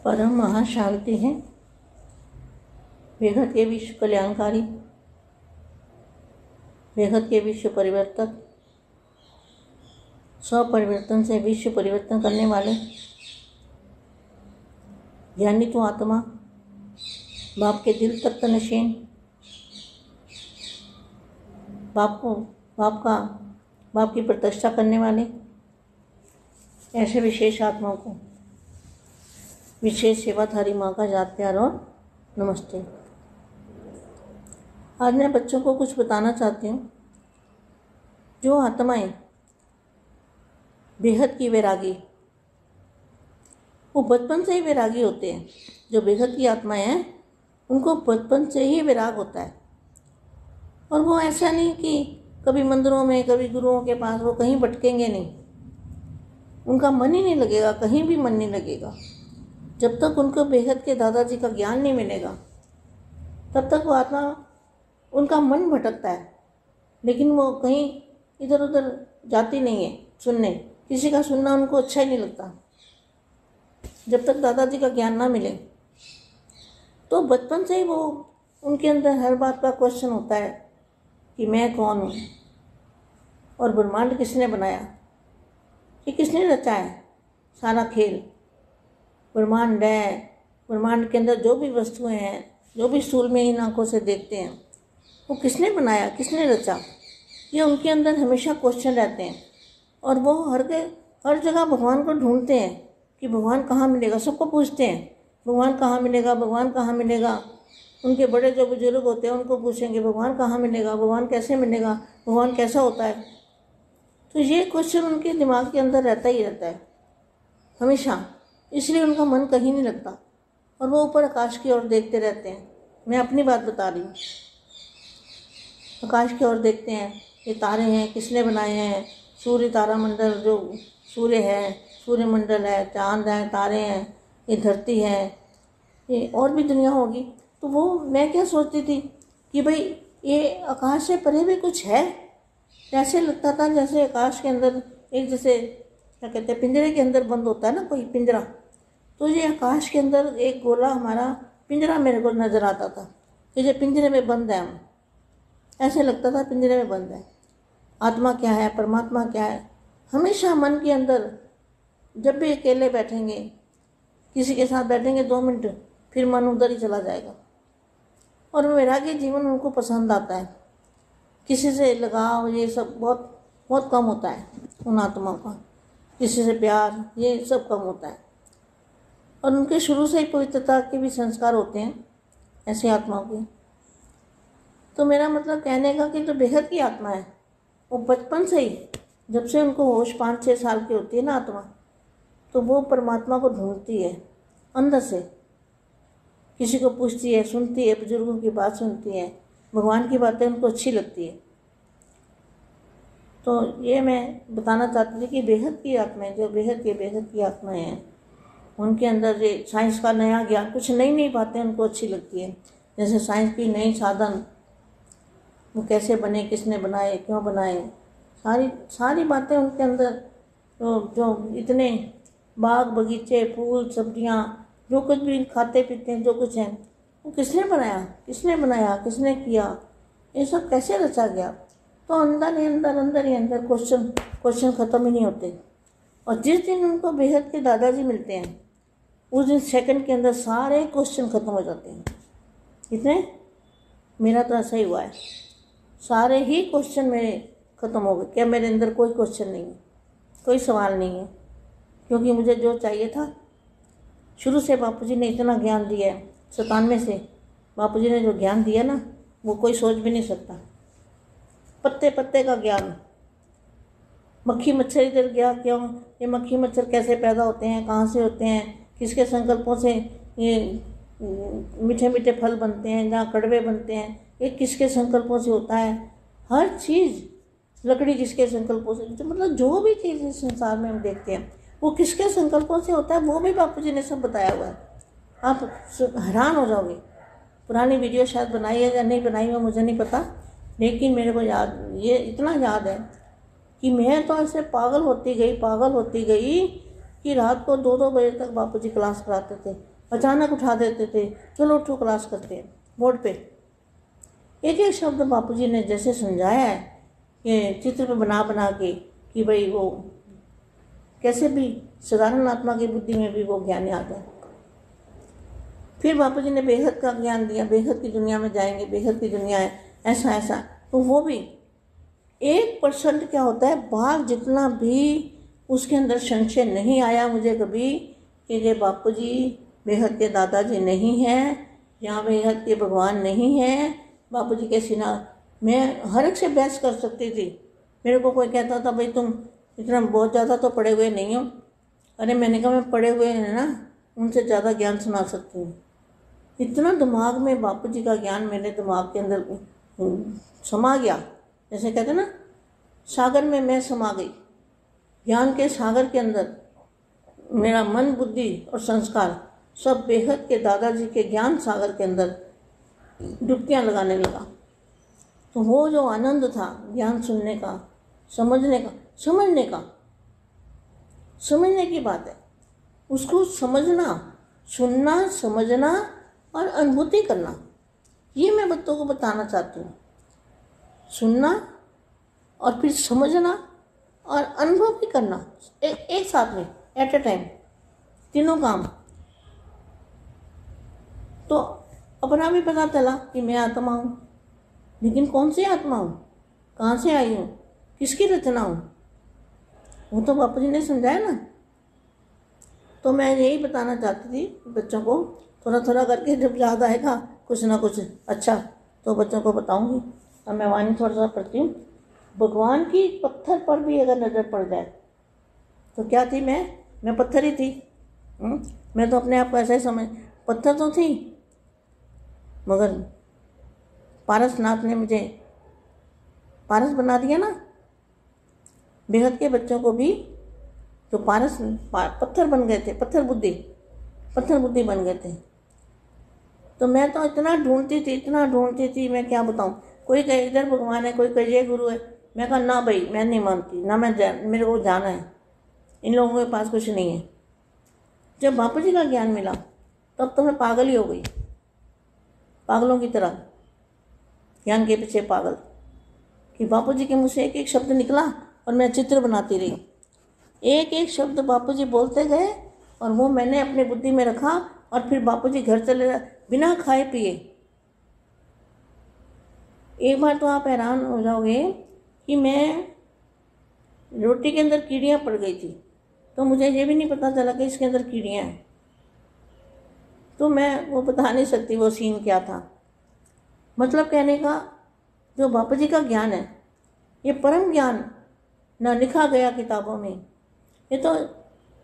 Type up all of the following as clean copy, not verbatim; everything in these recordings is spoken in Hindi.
परम महाशांति है, बेहद के विश्व कल्याणकारी, बेहद के विश्व परिवर्तक, स्वपरिवर्तन से विश्व परिवर्तन करने वाले ज्ञानी तो आत्मा, बाप के दिल तक तनशीन, बाप की प्रतिष्ठा करने वाले ऐसे विशेष आत्माओं को विशेष सेवाधारी माँ का याद प्यार और नमस्ते। आज मैं बच्चों को कुछ बताना चाहती हूँ। जो आत्माएं बेहद की वैरागी, वो बचपन से ही वैरागी होते हैं। जो बेहद की आत्माएं हैं उनको बचपन से ही वैराग होता है, और वो ऐसा नहीं कि कभी मंदिरों में कभी गुरुओं के पास वो कहीं भटकेंगे नहीं, उनका मन ही नहीं लगेगा, कहीं भी मन नहीं लगेगा। जब तक उनको बेहद के दादाजी का ज्ञान नहीं मिलेगा तब तक वो आत्मा, उनका मन भटकता है, लेकिन वो कहीं इधर उधर जाती नहीं है सुनने। किसी का सुनना उनको अच्छा ही नहीं लगता जब तक दादाजी का ज्ञान ना मिले। तो बचपन से ही वो, उनके अंदर हर बात का क्वेश्चन होता है कि मैं कौन हूँ और ब्रह्मांड किसने बनाया, ये किसने रचा है सारा खेल। ब्रह्मांड है, ब्रह्मांड के अंदर जो भी वस्तुएं हैं, जो भी स्थूल में इन आँखों से देखते हैं, वो किसने बनाया, किसने रचा, ये उनके अंदर हमेशा क्वेश्चन रहते हैं। और वो हर जगह भगवान को ढूंढते हैं कि भगवान कहाँ मिलेगा। सबको पूछते हैं भगवान कहाँ मिलेगा, भगवान कहाँ मिलेगा। उनके बड़े जो बुजुर्ग होते हैं उनको पूछेंगे भगवान कहाँ मिलेगा, भगवान कैसे मिलेगा, भगवान कैसा होता है। तो ये क्वेश्चन उनके दिमाग के अंदर रहता ही रहता है हमेशा, इसलिए उनका मन कहीं नहीं लगता और वो ऊपर आकाश की ओर देखते रहते हैं। मैं अपनी बात बता रही हूँ। आकाश की ओर देखते हैं, ये तारे हैं, किसने बनाए हैं, सूर्य तारामंडल, जो सूर्य है, सूर्यमंडल है, चांद है, तारे हैं, ये धरती है, ये और भी दुनिया होगी। तो वो मैं क्या सोचती थी कि भाई ये आकाश से परे भी कुछ है। ऐसे लगता था जैसे आकाश के अंदर एक, जैसे क्या कहते हैं, पिंजरे के अंदर बंद होता है ना कोई पिंजरा, तो ये आकाश के अंदर एक गोला हमारा पिंजरा मेरे को नज़र आता था कि ये पिंजरे में बंद है हम। ऐसे लगता था पिंजरे में बंद है। आत्मा क्या है, परमात्मा क्या है, हमेशा मन के अंदर। जब भी अकेले बैठेंगे, किसी के साथ बैठेंगे 2 मिनट, फिर मन उधर ही चला जाएगा। और वैरागी जीवन उनको पसंद आता है। किसी से लगाव ये सब बहुत बहुत कम होता है उन आत्माओं का। किसी से प्यार ये सब कम होता है, और उनके शुरू से ही पवित्रता के भी संस्कार होते हैं ऐसी आत्माओं के। तो मेरा मतलब कहने का कि जो बेहद की आत्मा है वो बचपन से ही, जब से उनको होश 5-6 साल की होती है ना आत्मा, तो वो परमात्मा को ढूंढती है अंदर से। किसी को पूछती है, सुनती है, बुजुर्गों की बात सुनती है, भगवान की बातें उनको अच्छी लगती है। तो ये मैं बताना चाहती थी कि बेहद की आत्माएं, जो बेहद की आत्माएं हैं, उनके अंदर ये साइंस का नया ज्ञान, कुछ नई बातें उनको अच्छी लगती है। जैसे साइंस की नई साधन, वो कैसे बने, किसने बनाए, क्यों बनाए, सारी बातें उनके अंदर। तो जो इतने बाग बगीचे, फूल, सब्जियां, जो कुछ भी खाते पीते हैं, जो कुछ है, वो किसने बनाया, किसने किया, ये सब कैसे रचा गया। तो अंदर ही अंदर क्वेश्चन ख़त्म ही नहीं होते। और जिस दिन उनको बेहद के दादाजी मिलते हैं, उस दिन सेकंड के अंदर सारे क्वेश्चन ख़त्म हो जाते हैं। इतने, मेरा तो ऐसा ही हुआ है, सारे ही क्वेश्चन मेरे ख़त्म हो गए। क्या मेरे अंदर कोई क्वेश्चन नहीं है, कोई सवाल नहीं है, क्योंकि मुझे जो चाहिए था शुरू से बापूजी ने इतना ज्ञान दिया है। 97 से बापूजी ने जो ज्ञान दिया ना, वो कोई सोच भी नहीं सकता। पत्ते पत्ते का ज्ञान, मक्खी मच्छर इधर गया क्यों, ये मक्खी मच्छर कैसे पैदा होते हैं, कहाँ से होते हैं, किसके संकल्पों से ये मीठे मीठे फल बनते हैं, जहाँ कड़वे बनते हैं, ये किसके संकल्पों से होता है। हर चीज़, लकड़ी किसके संकल्पों से, तो मतलब जो भी चीज़ इस संसार में हम देखते हैं वो किसके संकल्पों से होता है, वो भी बापूजी ने सब बताया हुआ है। आप हैरान हो जाओगे। पुरानी वीडियो शायद बनाई है या नहीं बनाई है मुझे नहीं पता, लेकिन मेरे को याद, ये इतना याद है कि मैं तो ऐसे पागल होती गई कि रात को 2-2 बजे तक बापूजी क्लास कराते थे। अचानक उठा देते थे, चलो उठो क्लास करते हैं बोर्ड पे। एक एक शब्द बापूजी ने जैसे समझाया है कि चित्र पे बना बना के कि भाई वो कैसे भी साधारण आत्मा की बुद्धि में भी वो ज्ञान आ जाए। फिर बापूजी ने बेहद का ज्ञान दिया, बेहद की दुनिया में जाएंगे, बेहद की दुनिया है, ऐसा ऐसा। तो वो भी 1% क्या होता है, भाग जितना भी उसके अंदर संशय नहीं आया मुझे कभी कि ये बापूजी बेहद के दादाजी नहीं हैं, यहाँ बेहद के भगवान नहीं हैं, बापूजी के सिना। मैं हर एक से बहस कर सकती थी। मेरे को कोई कहता था भाई तुम इतना बहुत ज़्यादा तो पढ़े हुए नहीं हो। अरे मैंने कहा मैं पढ़े हुए हैं ना, उनसे ज़्यादा ज्ञान सुना सकती हूँ। इतना दिमाग में बापूजी का ज्ञान मेरे दिमाग के अंदर समा गया। जैसे कहते हैं ना, सागर में मैं समा गई, ज्ञान के सागर के अंदर मेरा मन, बुद्धि और संस्कार सब बेहद के दादाजी के ज्ञान सागर के अंदर डुबकियाँ लगाने लगा। तो वो जो आनंद था ज्ञान सुनने का, समझने का, समझने की बात है, उसको समझना, सुनना, समझना और अनुभूति करना, ये मैं बच्चों को बताना चाहती हूँ। सुनना और फिर समझना और अनुभव भी करना एक साथ में, एट ए टाइम, तीनों काम। तो अपना भी पता चला कि मैं आत्मा हूँ, लेकिन कौन सी आत्मा हूँ, कहाँ से आई हूँ, किसकी रचना हूँ, वो तो बापूजी ने समझाया ना। तो मैं यही बताना चाहती थी बच्चों को, थोड़ा थोड़ा करके जब याद आएगा कुछ ना कुछ अच्छा तो बच्चों को बताऊंगी। अब मैं वाणी थोड़ा सा पढ़ती हूँ। भगवान की पत्थर पर भी अगर नज़र पड़ जाए तो क्या थी मैं पत्थर ही थी। मैं तो अपने आप को ऐसा ही समझ, पत्थर तो थी, मगर पारसनाथ ने मुझे पारस बना दिया ना। बेहद के बच्चों को भी जो पत्थर बन गए थे, पत्थर बुद्धि बन गए थे। तो मैं तो इतना ढूंढती थी, मैं क्या बताऊं। कोई कहे इधर भगवान है, कोई कहे ये गुरु है। मैं कहा ना भाई, मैं नहीं मानती ना, मेरे को जाना है, इन लोगों के पास कुछ नहीं है। जब बापूजी का ज्ञान मिला तब तो मैं पागल ही हो गई, पागलों की तरह ज्ञान के पीछे पागल, कि बापूजी के मुँह से एक एक शब्द निकला और मैं चित्र बनाती रही। एक एक शब्द बापूजी बोलते गए और वो मैंने अपनी बुद्धि में रखा। और फिर बापूजी घर चले गए बिना खाए पिए। एक बार तो आप हैरान हो जाओगे कि मैं रोटी के अंदर कीड़ियाँ पड़ गई थी, तो मुझे ये भी नहीं पता चला कि इसके अंदर कीड़ियाँ हैं। तो मैं वो बता नहीं सकती वो सीन क्या था। मतलब कहने का, जो बापूजी का ज्ञान है ये परम ज्ञान ना लिखा गया किताबों में। ये तो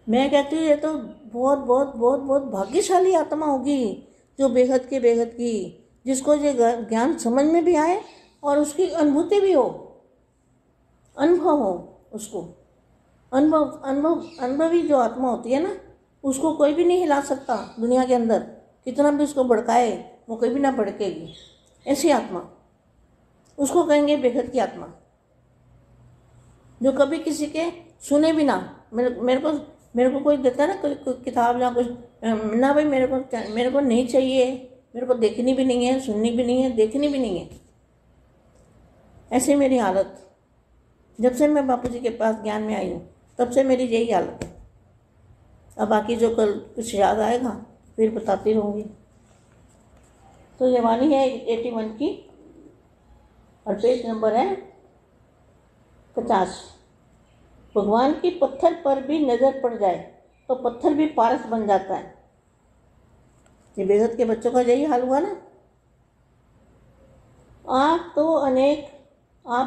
मैं कहती हूँ, ये तो बहुत बहुत बहुत बहुत भाग्यशाली आत्मा होगी जो बेहद की, जिसको ये ज्ञान समझ में भी आए और उसकी अनुभूति भी हो, अनुभव हो उसको। अनुभवी जो आत्मा होती है ना, उसको कोई भी नहीं हिला सकता दुनिया के अंदर, कितना भी उसको भड़काए वो कभी ना भड़केगी। ऐसी आत्मा, उसको कहेंगे बेहद की आत्मा, जो कभी किसी के सुने भी ना। मेरे को कोई देता है ना कोई किताब या कुछ, ना भाई मेरे को नहीं चाहिए, मेरे को देखनी भी नहीं है, सुननी भी नहीं है, देखनी भी नहीं है। ऐसी मेरी हालत, जब से मैं बापूजी के पास ज्ञान में आई हूँ तब से मेरी यही हालत है। अब बाकी जो कल कुछ याद आएगा फिर बताती रहूँगी। तो ये वाणी है 81 की और पेज नंबर है 50। भगवान की पत्थर पर भी नज़र पड़ जाए तो पत्थर भी पारस बन जाता है। ये बेहद के बच्चों का यही हाल हुआ ना। आप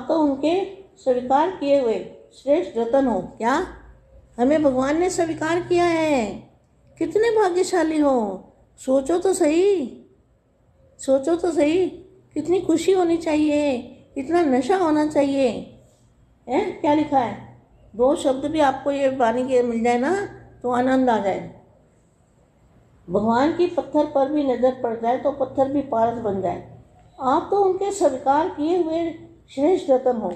तो उनके स्वीकार किए हुए श्रेष्ठ रतन हो। क्या हमें भगवान ने स्वीकार किया है? कितने भाग्यशाली हो। सोचो तो सही, कितनी खुशी होनी चाहिए, कितना नशा होना चाहिए। है क्या लिखा है? 2 शब्द भी आपको ये वाणी के मिल जाए ना तो आनंद आ जाए। भगवान की पत्थर पर भी नज़र पड़ जाए तो पत्थर भी पारस बन जाए। आप तो उनके स्वीकार किए हुए श्रेष्ठ रतन हो।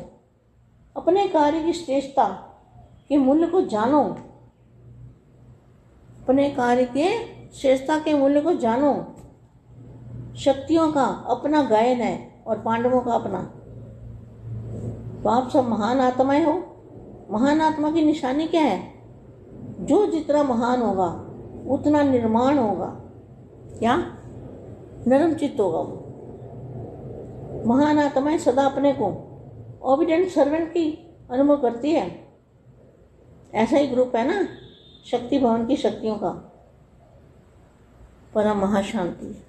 अपने कार्य की श्रेष्ठता के मूल्य को जानो, अपने कार्य के श्रेष्ठता के मूल्य को जानो। शक्तियों का अपना गायन है और पांडवों का अपना। तो आप सब महान आत्माएं हो। महान आत्मा की निशानी क्या है? जो जितना महान होगा उतना निर्माण होगा। क्या? नरम चित्त होगा वो। महान आत्माएं सदा अपने को ओबिडेंट सर्वेंट की अनुभव करती है। ऐसा ही ग्रुप है ना शक्ति भवन की शक्तियों का। परम महाशांति।